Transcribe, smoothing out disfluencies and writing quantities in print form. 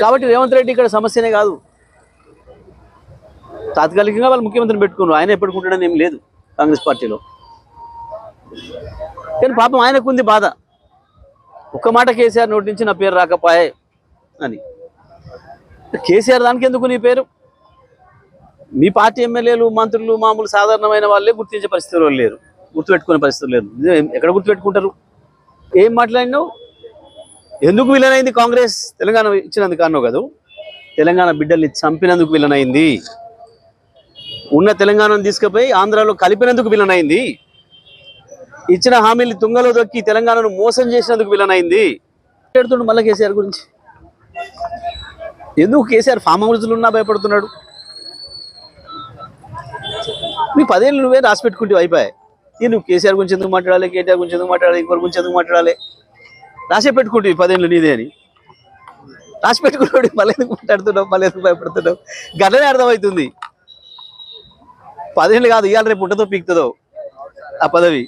కాబట్టి రేవంత్ రెడ్డి ఇక్కడ సమస్యనే కాదు. తాత్కాలికంగా వాళ్ళు ముఖ్యమంత్రిని పెట్టుకున్నారు, ఆయన ఎప్పటికుంటాడని ఏం లేదు కాంగ్రెస్ పార్టీలో. కానీ పాపం ఆయనకు ఉంది బాధ, ఒక్క మాట కేసీఆర్ నోటి నుంచి నా పేరు రాకపోయే అని. కేసీఆర్ దానికి ఎందుకు నీ పేరు? మీ పార్టీ ఎమ్మెల్యేలు మంత్రులు మామూలు సాధారణమైన వాళ్ళే గుర్తించే పరిస్థితులు లేరు, గుర్తుపెట్టుకునే పరిస్థితులు లేరు. ఎక్కడ గుర్తుపెట్టుకుంటారు? ఏం మాట్లాడినావు? ఎందుకు విలనైంది కాంగ్రెస్? తెలంగాణ ఇచ్చినందుకు అన్నావు కదా, తెలంగాణ బిడ్డల్ని చంపినందుకు విలనైంది. ఉన్న తెలంగాణను తీసుకుపోయి ఆంధ్రాలో కలిపినందుకు విలనైంది. ఇచ్చిన హామీలు తుంగలో దొక్కి తెలంగాణను మోసం చేసినందుకు విలనైంది. పెడుతుండు మళ్ళీ కేసీఆర్ గురించి. ఎందుకు కేసీఆర్ ఫామ్ హౌస్లు ఉన్నా భయపడుతున్నాడు? నీ 10 ఏళ్ళు నువ్వే రాసి పెట్టుకుంటే అయిపోయాయి. నువ్వు కేసీఆర్ గురించి ఎందుకు మాట్లాడాలి, కేటీఆర్ గురించి ఎందుకు మాట్లాడాలి, ఇంకోరి గురించి ఎందుకు మాట్లాడాలి? రాసే పెట్టుకుంటే 10 ఏళ్ళు నీదే అని రాసి పెట్టుకున్నాడు. మళ్ళీ ఎందుకు మాట్లాడుతున్నావు, మళ్ళీ ఎందుకు భయపడుతున్నావు? గట్లనే అర్థమవుతుంది. 10 ఏళ్ళు కాదు, ఇవాళ రేపు ఉంటుందో పీకుతుందో ఆ పదవి.